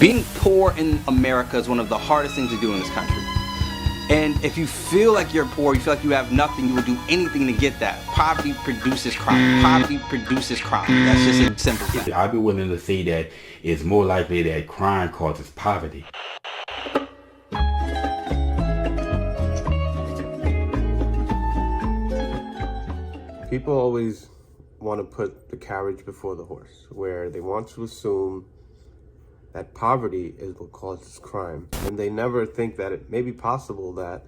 Being poor in America is one of the hardest things to do in this country. And if you feel like you're poor, you feel like you have nothing, you will do anything to get that. Poverty produces crime. Poverty produces crime. That's just a simple fact. I'd be willing to say that it's more likely that crime causes poverty. People always want to put the carriage before the horse, where they want to assume that poverty is what causes crime. And they never think that it may be possible that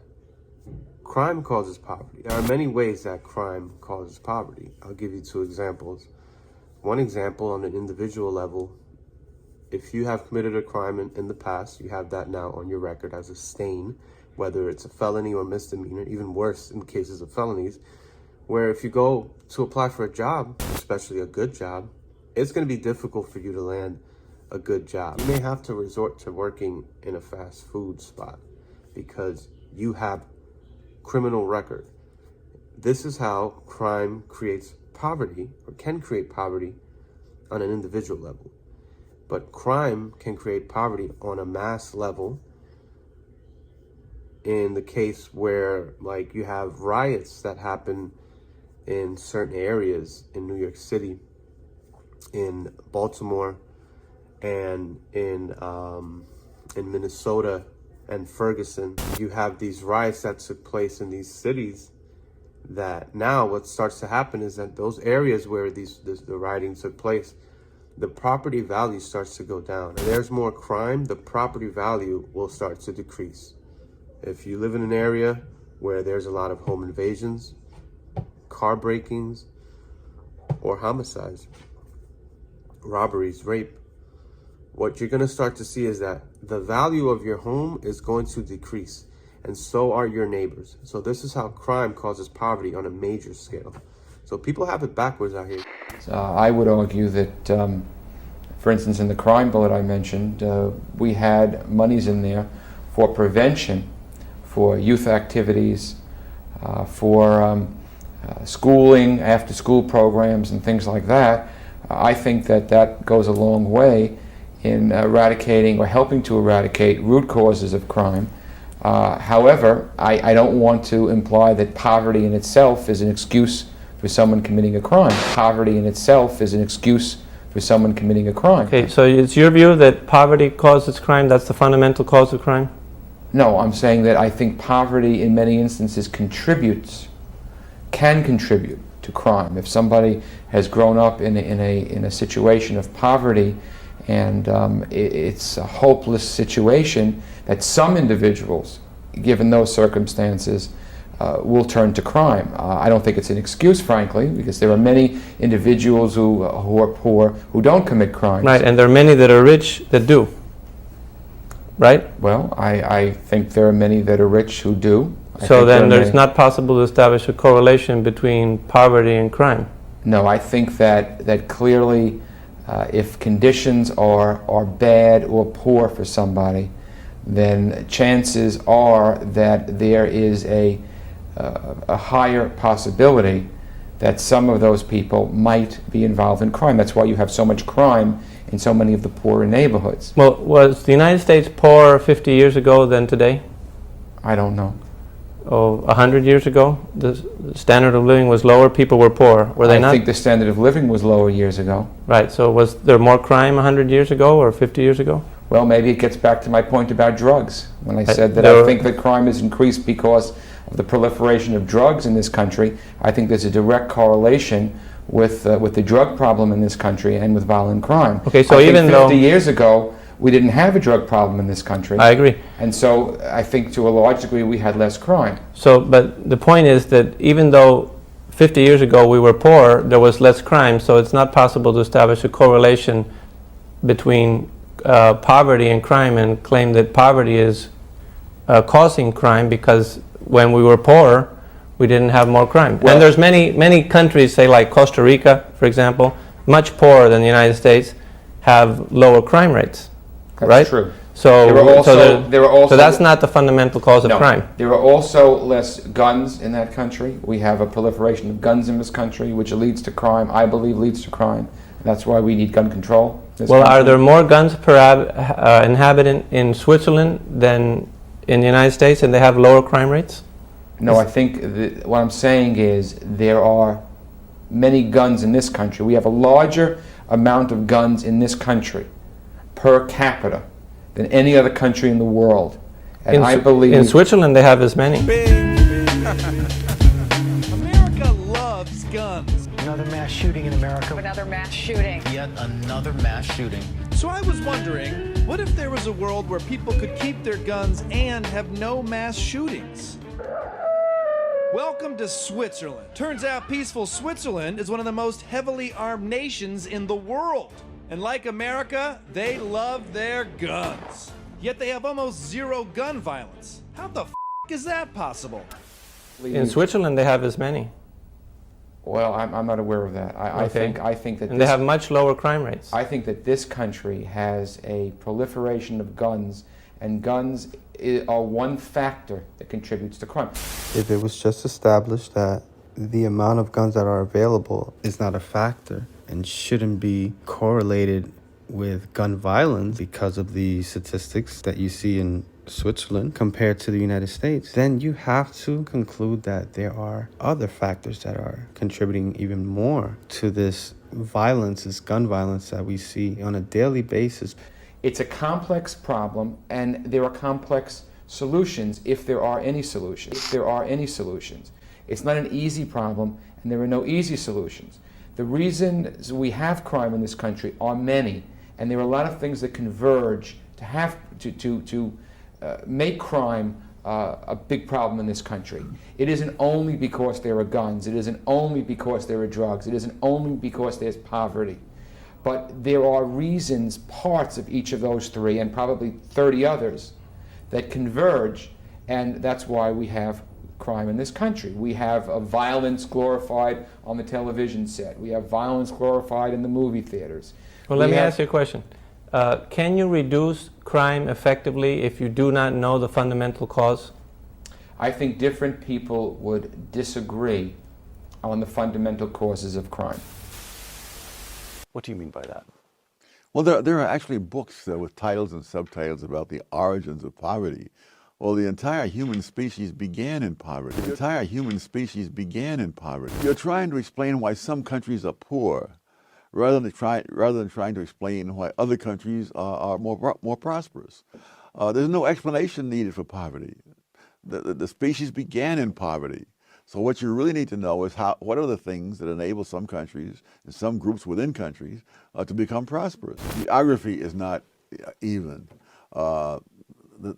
crime causes poverty. There are many ways that crime causes poverty. I'll give you two examples. One example, on an individual level, if you have committed a crime in the past, you have that now on your record as a stain, whether it's a felony or misdemeanor, even worse in cases of felonies, where if you go to apply for a job, especially a good job, it's going to be difficult for you to land a good job. You may have to resort to working in a fast food spot because you have criminal record. This is how crime creates poverty, or can create poverty, on an individual level. But crime can create poverty on a mass level in the case where, like, you have riots that happen in certain areas in New York City, in Baltimore, and in Minnesota and Ferguson. You have these riots that took place in these cities, that now what starts to happen is that those areas where the rioting took place, the property value starts to go down. And there's more crime, the property value will start to decrease. If you live in an area where there's a lot of home invasions, car breakings, or homicides, robberies, rape, what you're going to start to see is that the value of your home is going to decrease, and so are your neighbors. So this is how crime causes poverty on a major scale. So people have it backwards out here. I would argue that, for instance, in the crime bill that I mentioned, we had monies in there for prevention, for youth activities, for schooling, after-school programs, and things like that. I think that that goes a long way in eradicating or helping to eradicate root causes of crime. However, I don't want to imply that poverty in itself is an excuse for someone committing a crime. Poverty in itself is an excuse for someone committing a crime. Okay, so it's your view that poverty causes crime? That's the fundamental cause of crime? No, I'm saying that I think poverty in many instances can contribute to crime. If somebody has grown up in a situation of poverty, and it's a hopeless situation, that some individuals, given those circumstances, will turn to crime. I don't think it's an excuse, frankly, because there are many individuals who are poor who don't commit crimes. Right, and there are many that are rich that do. Right? Well, I think there are many that are rich who do. So then it's not possible to establish a correlation between poverty and crime? No, I think that clearly if conditions are bad or poor for somebody, then chances are that there is a higher possibility that some of those people might be involved in crime. That's why you have so much crime in so many of the poorer neighborhoods. Well, was the United States poorer 50 years ago than today? I don't know. Oh, 100 years ago? The standard of living was lower, people were poor. Were they not? I think the standard of living was lower years ago. Right, so was there more crime 100 years ago or 50 years ago? Well, maybe it gets back to my point about drugs, when I said that I think that crime has increased because of the proliferation of drugs in this country. I think there's a direct correlation with the drug problem in this country and with violent crime. Okay, so even 50 years ago, we didn't have a drug problem in this country. I agree. And so I think to a large degree we had less crime. So, but the point is that even though 50 years ago we were poor, there was less crime, so it's not possible to establish a correlation between poverty and crime and claim that poverty is causing crime, because when we were poor, we didn't have more crime. Well, and there's many countries, say like Costa Rica, for example, much poorer than the United States, have lower crime rates. That's right? True. So, so that's not the fundamental cause of crime. There are also less guns in that country. We have a proliferation of guns in this country, which leads to crime, I believe leads to crime. That's why we need gun control. Well, are there more guns per inhabitant in Switzerland than in the United States, and they have lower crime rates? No, I think what I'm saying is there are many guns in this country. We have a larger amount of guns in this country per capita than any other country in the world. And I believe in Switzerland they have as many. America loves guns. Another mass shooting in America. Another mass shooting. Yet another mass shooting. So I was wondering, what if there was a world where people could keep their guns and have no mass shootings? Welcome to Switzerland. Turns out peaceful Switzerland is one of the most heavily armed nations in the world. And like America, they love their guns. Yet they have almost zero gun violence. How the f*** is that possible? In Switzerland they have as many. Well, I'm not aware of that. I think that and they have much lower crime rates. I think that this country has a proliferation of guns, and guns are one factor that contributes to crime. If it was just established that the amount of guns that are available is not a factor and shouldn't be correlated with gun violence because of the statistics that you see in Switzerland compared to the United States, then you have to conclude that there are other factors that are contributing even more to this violence, this gun violence that we see on a daily basis. It's a complex problem, and there are complex solutions if there are any solutions. It's not an easy problem, and there are no easy solutions. The reasons we have crime in this country are many, and there are a lot of things that converge to make crime a big problem in this country. It isn't only because there are guns, it isn't only because there are drugs, it isn't only because there's poverty. But there are reasons, parts of each of those three, and probably 30 others, that converge, and that's why we have crime in this country. We have violence glorified on the television set. We have violence glorified in the movie theaters. Well, let me ask you a question. Can you reduce crime effectively if you do not know the fundamental cause? I think different people would disagree on the fundamental causes of crime. What do you mean by that? Well, there are actually books with titles and subtitles about the origins of poverty. Well, the entire human species began in poverty. The entire human species began in poverty. You're trying to explain why some countries are poor, rather than trying to explain why other countries are more prosperous. There's no explanation needed for poverty. The species began in poverty. So what you really need to know is what are the things that enable some countries and some groups within countries to become prosperous. Geography is not even. The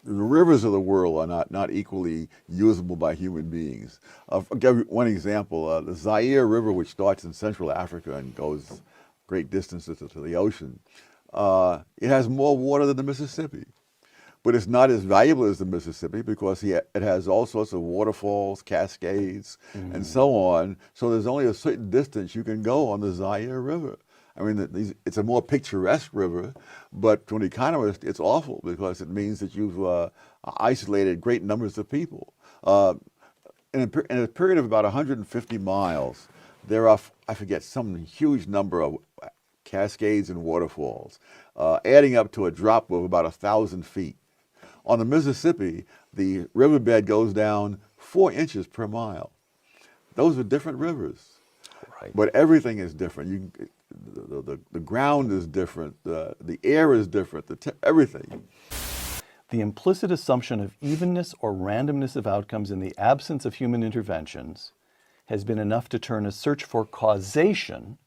rivers of the world are not equally usable by human beings. I'll give you one example. The Zaire River, which starts in Central Africa and goes great distances to the ocean, it has more water than the Mississippi. But it's not as valuable as the Mississippi because it has all sorts of waterfalls, cascades, and so on. So there's only a certain distance you can go on the Zaire River. I mean, it's a more picturesque river, but to an economist, it's awful because it means that you've isolated great numbers of people. In a period of about 150 miles, there are, I forget, some huge number of cascades and waterfalls, adding up to a drop of about 1,000 feet. On the Mississippi, the riverbed goes down 4 inches per mile. Those are different rivers, right. But everything is different. The ground is different, the air is different, everything. The implicit assumption of evenness or randomness of outcomes in the absence of human interventions has been enough to turn a search for causation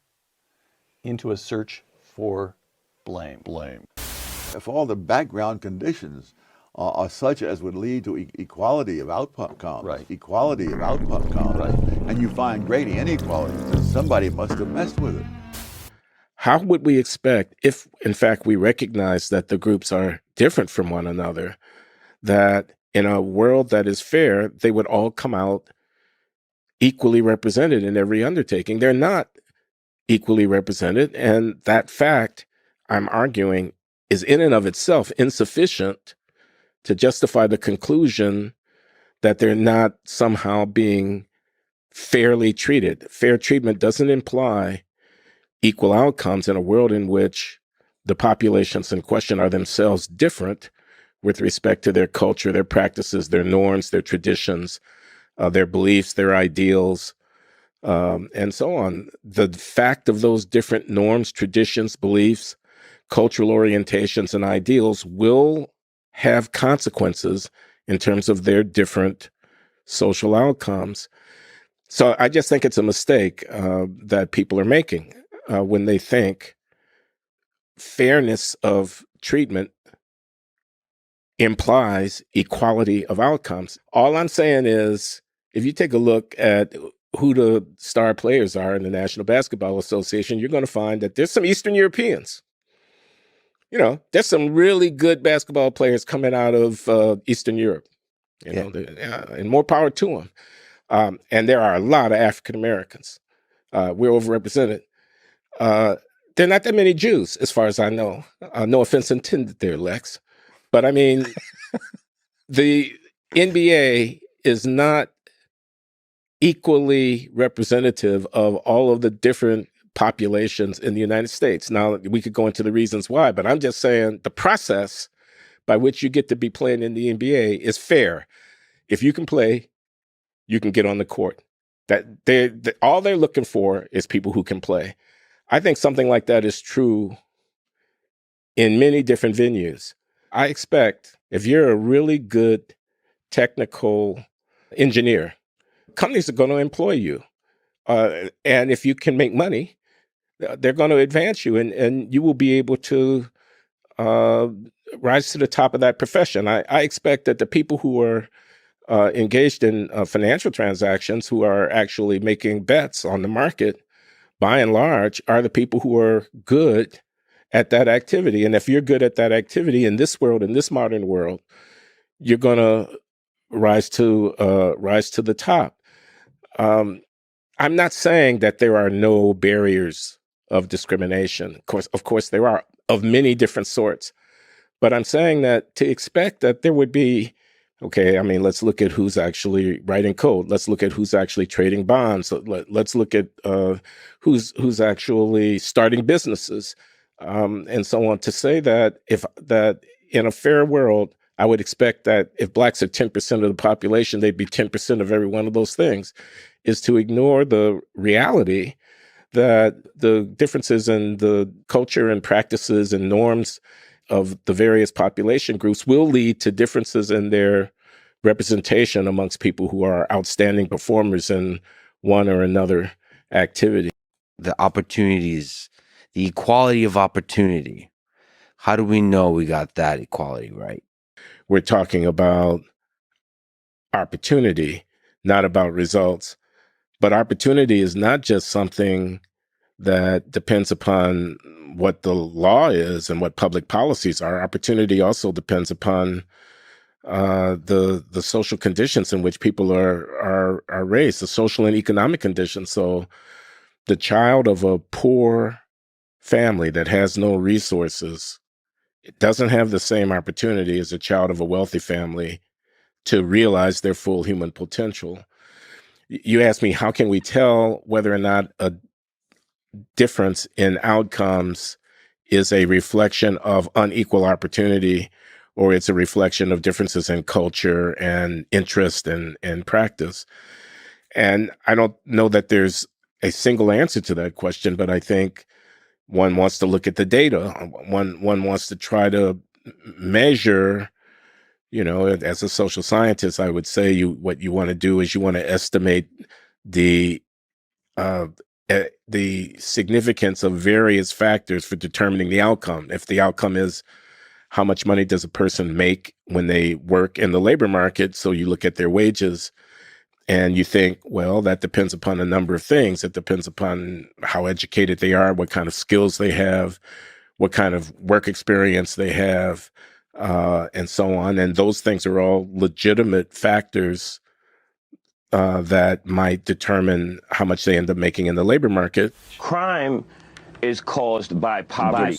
into a search for blame. If all the background conditions are such as would lead to equality of outcomes, right. Equality of outcomes, right. And you find great inequalities, then somebody must have messed with it. How would we expect, if in fact we recognize that the groups are different from one another, that in a world that is fair, they would all come out equally represented in every undertaking? They're not equally represented, and that fact, I'm arguing, is in and of itself insufficient to justify the conclusion that they're not somehow being fairly treated. Fair treatment doesn't imply equal outcomes in a world in which the populations in question are themselves different with respect to their culture, their practices, their norms, their traditions, their beliefs, their ideals, and so on. The fact of those different norms, traditions, beliefs, cultural orientations, and ideals will have consequences in terms of their different social outcomes. So I just think it's a mistake that people are making when they think fairness of treatment implies equality of outcomes. All I'm saying is, if you take a look at who the star players are in the National Basketball Association, you're going to find that there's some Eastern Europeans. You know, there's some really good basketball players coming out of Eastern Europe, and more power to them. And there are a lot of African Americans. We're overrepresented. There are not that many Jews, as far as I know. No offense intended there, Lex. But I mean, the NBA is not equally representative of all of the different populations in the United States. Now, we could go into the reasons why, but I'm just saying the process by which you get to be playing in the NBA is fair. If you can play, you can get on the court. All they're looking for is people who can play. I think something like that is true in many different venues. I expect if you're a really good technical engineer, companies are going to employ you. And if you can make money, they're going to advance you, and you will be able to rise to the top of that profession. I expect that the people who are engaged in financial transactions, who are actually making bets on the market, by and large, are the people who are good at that activity. And if you're good at that activity in this world, in this modern world, you're going to rise to the top. I'm not saying that there are no barriers of discrimination. Of course, there are, of many different sorts. But I'm saying that to expect that there would be, okay, I mean, let's look at who's actually writing code. Let's look at who's actually trading bonds. Let's look at who's actually starting businesses, and so on. To say that that in a fair world, I would expect that if blacks are 10% of the population, they'd be 10% of every one of those things, is to ignore the reality that the differences in the culture and practices and norms of the various population groups will lead to differences in their representation amongst people who are outstanding performers in one or another activity. The opportunities, the equality of opportunity. How do we know we got that equality right? We're talking about opportunity, not about results. But opportunity is not just something that depends upon what the law is and what public policies are. Opportunity also depends upon the social conditions in which people are raised, the social and economic conditions. So the child of a poor family that has no resources, it doesn't have the same opportunity as a child of a wealthy family to realize their full human potential. You asked me, how can we tell whether or not a difference in outcomes is a reflection of unequal opportunity, or it's a reflection of differences in culture and interest and practice? And I don't know that there's a single answer to that question, but I think one wants to look at the data. One wants to try to measure, as a social scientist, I would say what you want to do is you want to estimate the significance of various factors for determining the outcome. If the outcome is how much money does a person make when they work in the labor market, so you look at their wages and you think, well, that depends upon a number of things. It depends upon how educated they are, what kind of skills they have, what kind of work experience they have, and so on. And those things are all legitimate factors that might determine how much they end up making in the labor market. Crime is caused by poverty.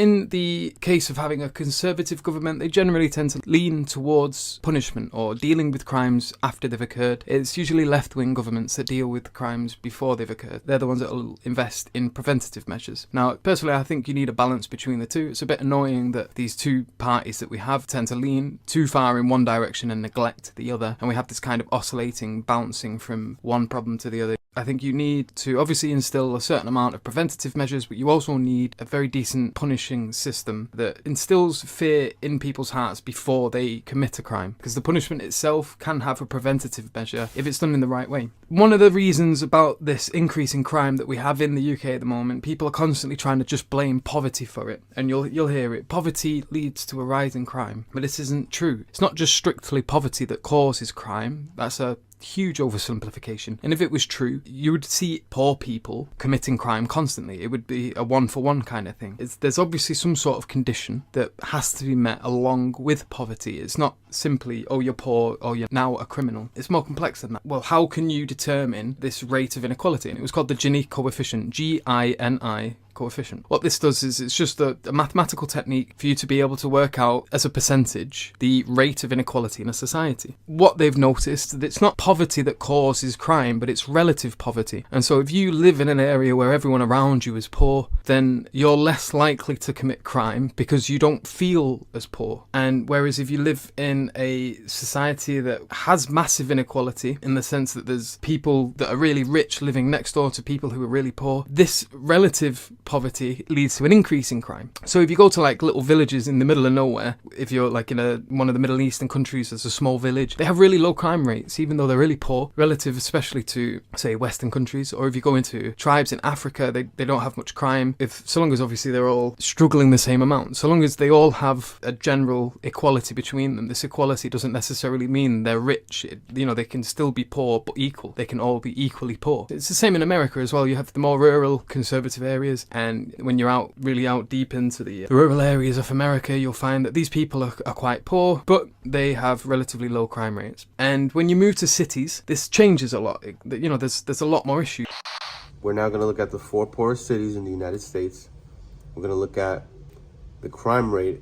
In the case of having a conservative government, they generally tend to lean towards punishment or dealing with crimes after they've occurred. It's usually left-wing governments that deal with crimes before they've occurred. They're the ones that will invest in preventative measures. Now, personally, I think you need a balance between the two. It's a bit annoying that these two parties that we have tend to lean too far in one direction and neglect the other, and we have this kind of oscillating, bouncing from one problem to the other. I think you need to obviously instill a certain amount of preventative measures, but you also need a very decent punishing system that instills fear in people's hearts before they commit a crime, because the punishment itself can have a preventative measure if it's done in the right way. One of the reasons about this increase in crime that we have in the UK at the moment, people are constantly trying to just blame poverty for it, and you'll hear it. Poverty leads to a rise in crime, but this isn't true. It's not just strictly poverty that causes crime. That's a huge oversimplification. And if it was true, you would see poor people committing crime constantly. It would be a one-for-one kind of thing. There's obviously some sort of condition that has to be met along with poverty. It's not simply, oh, you're poor, or you're now a criminal. It's more complex than that. Well, how can you determine this rate of inequality? And it was called the Gini coefficient, Gini coefficient. What this does is it's just a mathematical technique for you to be able to work out as a percentage the rate of inequality in a society. What they've noticed that it's not poverty that causes crime, but it's relative poverty. And so if you live in an area where everyone around you is poor, then you're less likely to commit crime because you don't feel as poor. And whereas if you live in a society that has massive inequality in the sense that there's people that are really rich living next door to people who are really poor, this relative poverty leads to an increase in crime. So if you go to like little villages in the middle of nowhere, if you're like in one of the Middle Eastern countries, there's a small village, they have really low crime rates, even though they're really poor, relative especially to, say, Western countries. Or if you go into tribes in Africa, they don't have much crime, so long as obviously they're all struggling the same amount. So long as they all have a general equality between them. This equality doesn't necessarily mean they're rich. They can still be poor, but equal. They can all be equally poor. It's the same in America as well. You have the more rural, conservative areas, and when you're really out deep into the rural areas of America, you'll find that these people are quite poor, but they have relatively low crime rates. And when you move to cities, this changes a lot. There's a lot more issues. We're now going to look at the 4 poorest cities in the United States. We're going to look at the crime rate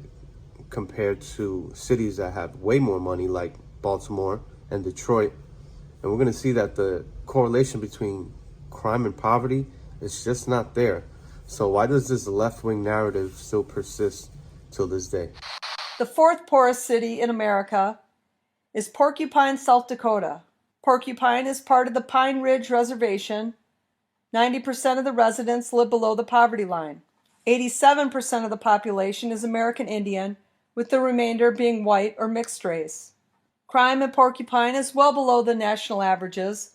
compared to cities that have way more money, like Baltimore and Detroit. And we're going to see that the correlation between crime and poverty is just not there. So why does this left-wing narrative still persist till this day? The 4th poorest city in America is Porcupine, South Dakota. Porcupine is part of the Pine Ridge Reservation. 90% of the residents live below the poverty line. 87% of the population is American Indian, with the remainder being white or mixed race. Crime in Porcupine is well below the national averages,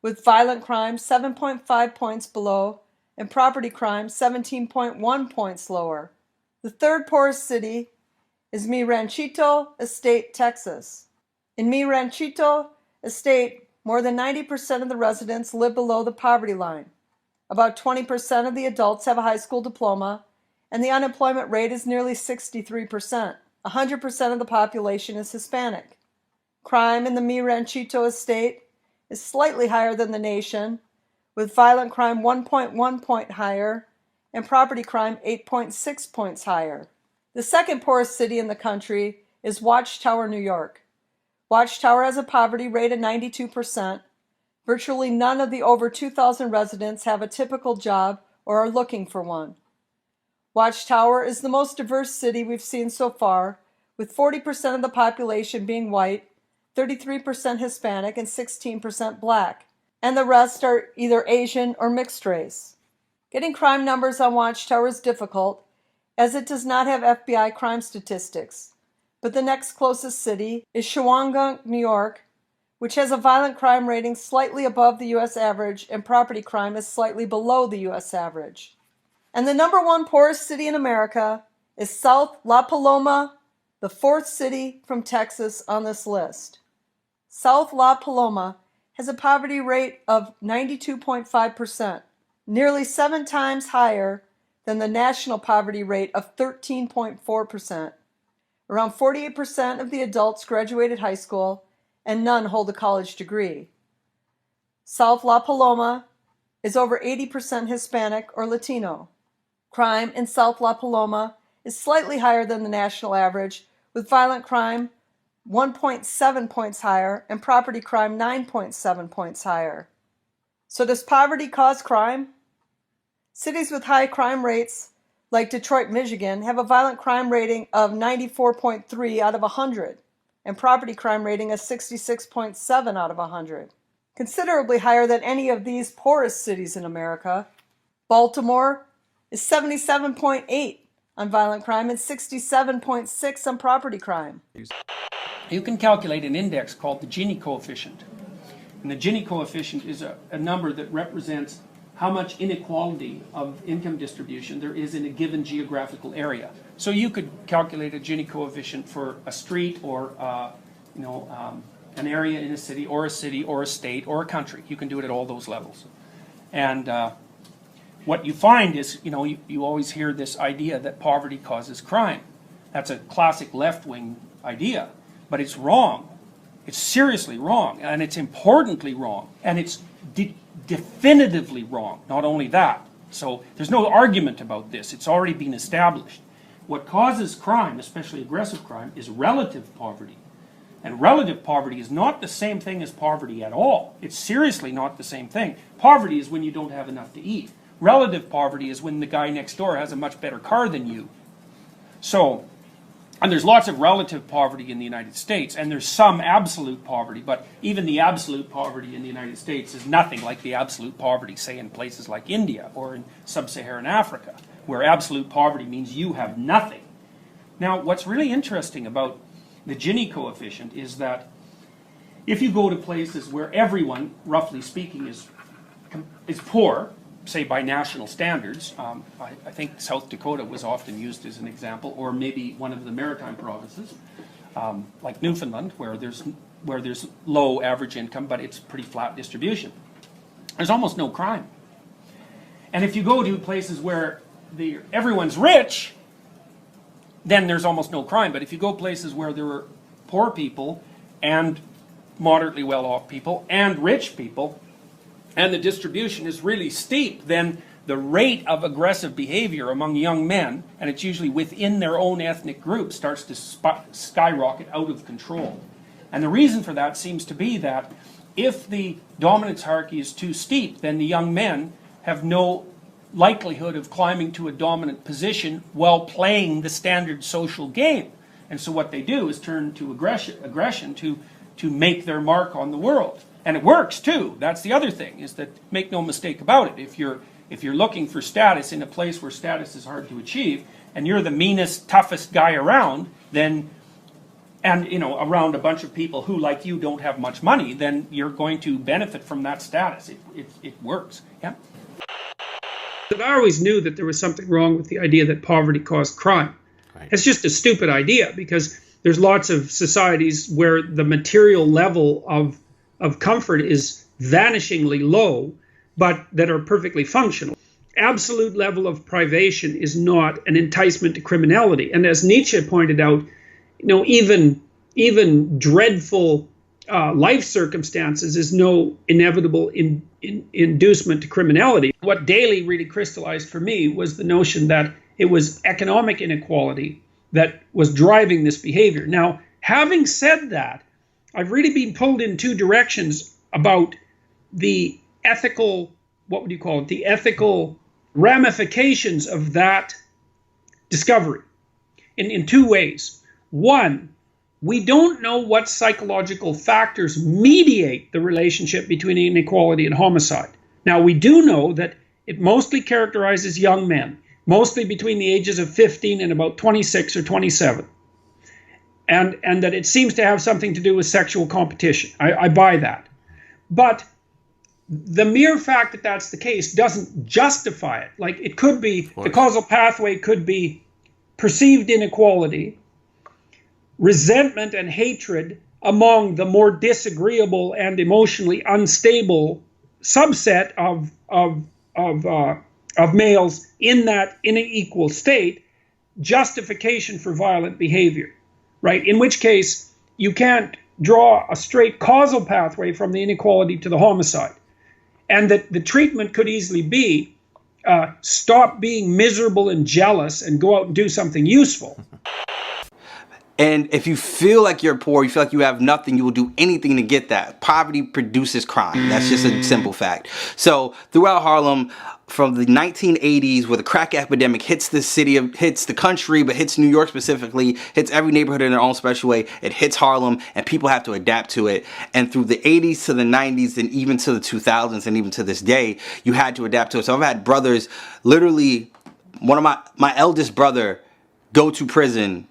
with violent crime 7.5 points below and property crime 17.1 points lower. The 3rd poorest city is Mi Ranchito Estate, Texas. In Mi Ranchito Estate, more than 90% of the residents live below the poverty line. About 20% of the adults have a high school diploma, and the unemployment rate is nearly 63%. 100% of the population is Hispanic. Crime in the Mi Ranchito Estate is slightly higher than the nation, with violent crime 1.1 point higher and property crime 8.6 points higher. The 2nd poorest city in the country is Watchtower, New York. Watchtower has a poverty rate of 92%. Virtually none of the over 2,000 residents have a typical job or are looking for one. Watchtower is the most diverse city we've seen so far, with 40% of the population being white, 33% Hispanic, and 16% black, and the rest are either Asian or mixed race. Getting crime numbers on Watchtower is difficult, as it does not have FBI crime statistics, but the next closest city is Shawangunk, New York, which has a violent crime rating slightly above the U.S. average and property crime is slightly below the U.S. average. And the number 1 poorest city in America is South La Paloma, the 4th city from Texas on this list. South La Paloma has a poverty rate of 92.5%, nearly 7 times higher than the national poverty rate of 13.4%. Around 48% of the adults graduated high school, and none hold a college degree. South La Paloma is over 80% Hispanic or Latino. crime in South La Paloma is slightly higher than the national average, with violent crime 1.7 points higher and property crime 9.7 points higher. So does poverty cause crime? Cities with high crime rates, like Detroit, Michigan, have a violent crime rating of 94.3 out of 100 and property crime rating of 66.7 out of 100, considerably higher than any of these poorest cities in America. Baltimore is 77.8 on violent crime and 67.6 on property crime. You can calculate an index called the Gini coefficient. And the Gini coefficient is a number that represents how much inequality of income distribution there is in a given geographical area. So you could calculate a Gini coefficient for a street or an area in a city or a state or a country. You can do it at all those levels. And what you find is, you always hear this idea that poverty causes crime. That's a classic left-wing idea, but it's wrong. It's seriously wrong, and it's importantly wrong, and it's definitively wrong. Not only that. So there's no argument about this. It's already been established. What causes crime, especially aggressive crime, is relative poverty. And relative poverty is not the same thing as poverty at all. It's seriously not the same thing. Poverty is when you don't have enough to eat. Relative poverty is when the guy next door has a much better car than you. So, and there's lots of relative poverty in the United States, and there's some absolute poverty, but even the absolute poverty in the United States is nothing like the absolute poverty, say, in places like India or in sub-Saharan Africa, where absolute poverty means you have nothing. Now, what's really interesting about the Gini coefficient is that if you go to places where everyone, roughly speaking, is poor, say by national standards, I think South Dakota was often used as an example, or maybe one of the maritime provinces, like Newfoundland, where there's low average income, but it's pretty flat distribution. There's almost no crime. And if you go to places where everyone's rich, then there's almost no crime. But if you go places where there are poor people and moderately well-off people and rich people, and the distribution is really steep, then the rate of aggressive behavior among young men, and it's usually within their own ethnic group, starts to skyrocket out of control. And the reason for that seems to be that if the dominance hierarchy is too steep, then the young men have no likelihood of climbing to a dominant position while playing the standard social game. And so what they do is turn to aggression to make their mark on the world. And it works too. That's the other thing, is that, make no mistake about it, if you're looking for status in a place where status is hard to achieve, and you're the meanest, toughest guy around, then, and around a bunch of people who, like you, don't have much money, then you're going to benefit from that status. It works. Yeah. I always knew that there was something wrong with the idea that poverty caused crime. Right. It's just a stupid idea, because there's lots of societies where the material level of comfort is vanishingly low, but that are perfectly functional. Absolute level of privation is not an enticement to criminality. And as Nietzsche pointed out, even dreadful life circumstances is no inevitable inducement to criminality. What Daly really crystallized for me was the notion that it was economic inequality that was driving this behavior. Now, having said that, I've really been pulled in two directions about the ethical, what would you call it, the ethical ramifications of that discovery in two ways. One, we don't know what psychological factors mediate the relationship between inequality and homicide. Now, we do know that it mostly characterizes young men, mostly between the ages of 15 and about 26 or 27. And that it seems to have something to do with sexual competition. I buy that. But the mere fact that that's the case doesn't justify it. Like, it could be, the causal pathway could be perceived inequality, resentment and hatred among the more disagreeable and emotionally unstable subset of males in that unequal state, justification for violent behavior. Right? In which case, you can't draw a straight causal pathway from the inequality to the homicide. And that the treatment could easily be stop being miserable and jealous and go out and do something useful. And if you feel like you're poor, you feel like you have nothing, you will do anything to get that. Poverty produces crime. That's just a simple fact. So throughout Harlem, from the 1980s, where the crack epidemic hits the city, hits the country, but hits New York specifically, hits every neighborhood in their own special way, it hits Harlem, and people have to adapt to it. And through the 80s to the 90s, and even to the 2000s, and even to this day, you had to adapt to it. So I've had brothers, literally, one of my eldest brother go to prison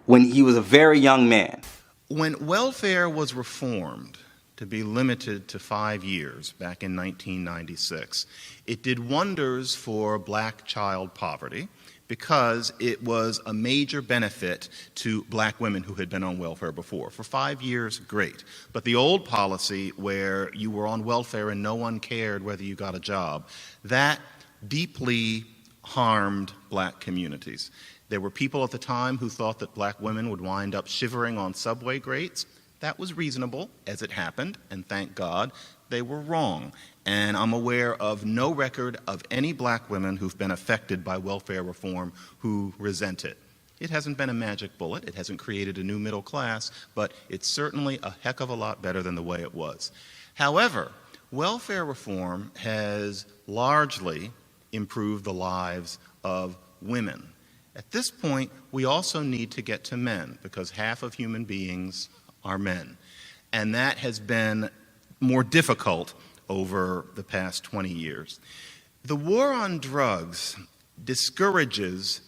when he was a very young man. When welfare was reformed to be limited to 5 years back in 1996, it did wonders for black child poverty because it was a major benefit to black women who had been on welfare before. For 5 years, great. But the old policy where you were on welfare and no one cared whether you got a job, that deeply harmed black communities. There were people at the time who thought that black women would wind up shivering on subway grates. That was reasonable, as it happened, and thank God they were wrong. And I'm aware of no record of any black women who've been affected by welfare reform who resent it. It hasn't been a magic bullet. It hasn't created a new middle class, but it's certainly a heck of a lot better than the way it was. However, welfare reform has largely improved the lives of women. At this point, we also need to get to men, because half of human beings are men. And that has been more difficult over the past 20 years. The war on drugs discourages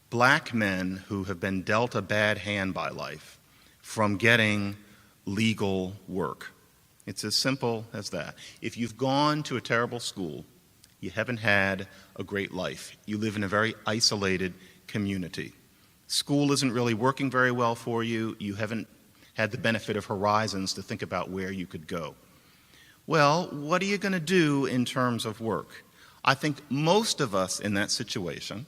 black men who have been dealt a bad hand by life from getting legal work. It's as simple as that. If you've gone to a terrible school, you haven't had a great life. You live in a very isolated community. School isn't really working very well for you. You haven't had the benefit of horizons to think about where you could go. Well, what are you going to do in terms of work? I think most of us in that situation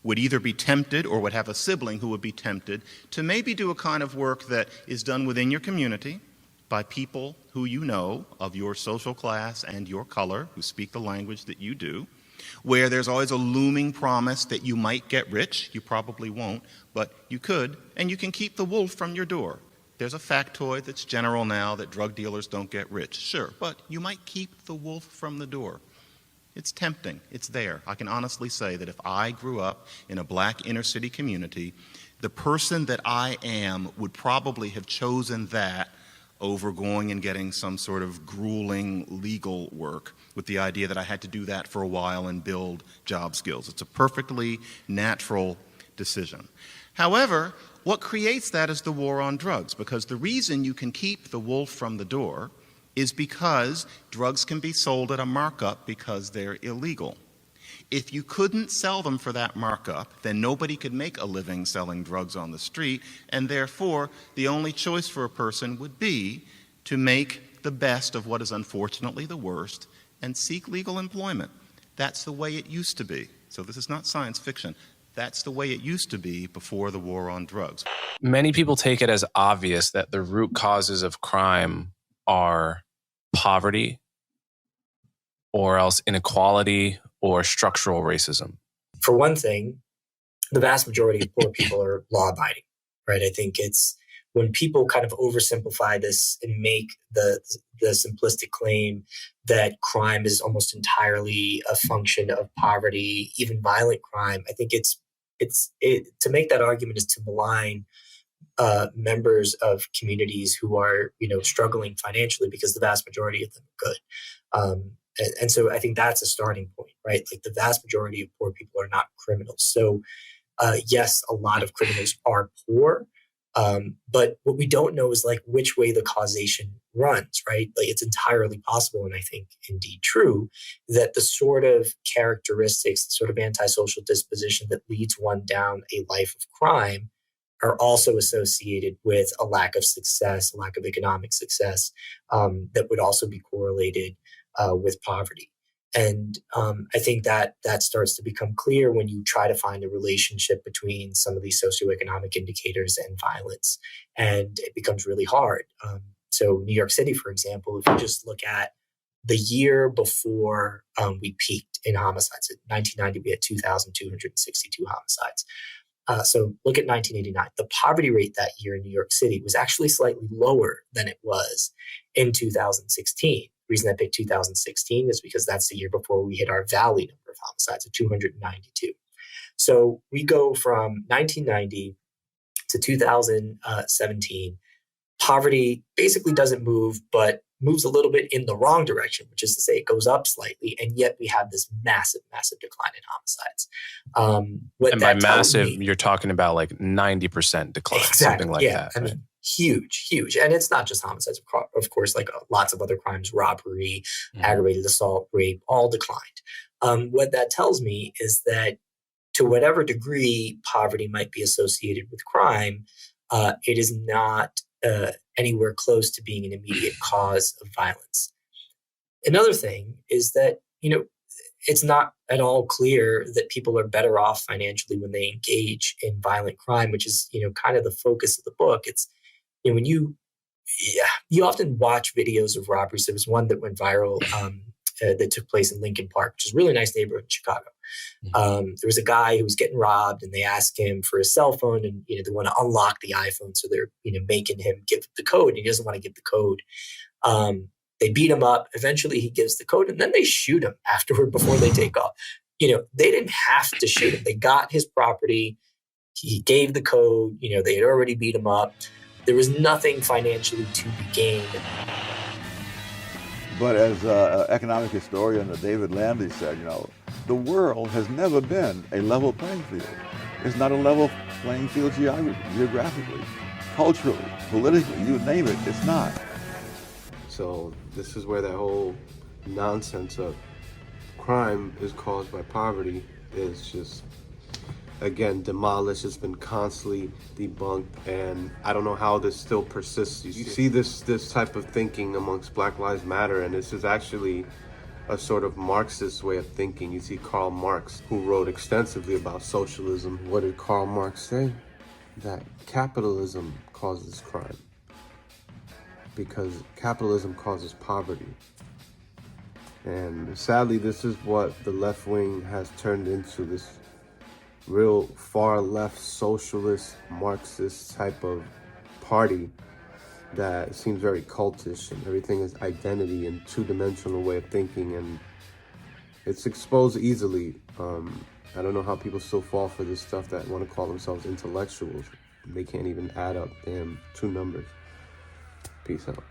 would either be tempted or would have a sibling who would be tempted to maybe do a kind of work that is done within your community by people who you know of your social class and your color, who speak the language that you do, where there's always a looming promise that you might get rich. You probably won't, but you could, and you can keep the wolf from your door. There's a factoid that's general now that drug dealers don't get rich. Sure, but you might keep the wolf from the door. It's tempting. It's there. I can honestly say that if I grew up in a black inner city community, the person that I am would probably have chosen that over going and getting some sort of grueling legal work with the idea that I had to do that for a while and build job skills. It's a perfectly natural decision. However, what creates that is the war on drugs, because the reason you can keep the wolf from the door is because drugs can be sold at a markup because they're illegal. If you couldn't sell them for that markup, then nobody could make a living selling drugs on the street, and therefore the only choice for a person would be to make the best of what is unfortunately the worst and seek legal employment. That's the way it used to be. So this is not science fiction. That's the way it used to be before the war on drugs. Many people take it as obvious that the root causes of crime are poverty or else inequality or structural racism. For one thing, the vast majority of poor people are law-abiding, right? I think it's when people kind of oversimplify this and make the simplistic claim that crime is almost entirely a function of poverty, even violent crime. I think to make that argument is to malign members of communities who are, struggling financially, because the vast majority of them are good. And so I think that's a starting point, right? Like the vast majority of poor people are not criminals. So yes, a lot of criminals are poor, but what we don't know is like which way the causation runs, right? Like it's entirely possible, and I think indeed true, that the sort of characteristics, the sort of antisocial disposition that leads one down a life of crime are also associated with a lack of success, a lack of economic success, that would also be correlated with poverty. And I think that starts to become clear when you try to find a relationship between some of these socioeconomic indicators and violence, and it becomes really hard. So New York City, for example, if you just look at the year before we peaked in homicides. In 1990, we had 2,262 homicides. So look at 1989. The poverty rate that year in New York City was actually slightly lower than it was in 2016. The reason I picked 2016 is because that's the year before we hit our valley number of homicides of 292. So we go from 1990 to 2017. Poverty basically doesn't move, but moves a little bit in the wrong direction, which is to say it goes up slightly, and yet we have this massive, massive decline in homicides. And by massive, you're talking about like 90% decline, exactly, something like that. I mean, huge, huge. And it's not just homicides, of course, like lots of other crimes, robbery, aggravated assault, rape, all declined. What that tells me is that to whatever degree poverty might be associated with crime, it is not anywhere close to being an immediate cause of violence. Another thing is that, it's not at all clear that people are better off financially when they engage in violent crime, which is, kind of the focus of the book. It's, when you often watch videos of robberies. There was one that went viral that took place in Lincoln Park, which is a really nice neighborhood in Chicago. There was a guy who was getting robbed, and they asked him for his cell phone, and they want to unlock the iPhone, so they're making him give the code, and he doesn't want to give the code. They beat him up. Eventually, he gives the code, and then they shoot him afterward before they take off. They didn't have to shoot him. They got his property. He gave the code. They had already beat him up. There was nothing financially to be gained. But as economic historian David Landy said, the world has never been a level playing field. It's not a level playing field geographically, culturally, politically, you name it, it's not. So this is where that whole nonsense of crime is caused by poverty is just, again, demolished. It's been constantly debunked, and I don't know how this still persists. You see this type of thinking amongst Black Lives Matter, and this is actually a sort of Marxist way of thinking. You see Karl Marx, who wrote extensively about socialism. What did Karl Marx say? That capitalism causes crime, because capitalism causes poverty. And sadly, this is what the left wing has turned into, this real far left socialist Marxist type of party that seems very cultish, and everything is identity and two-dimensional way of thinking, and it's exposed easily. I don't know how people still fall for this stuff that want to call themselves intellectuals. They can't even add up damn two numbers. Peace out.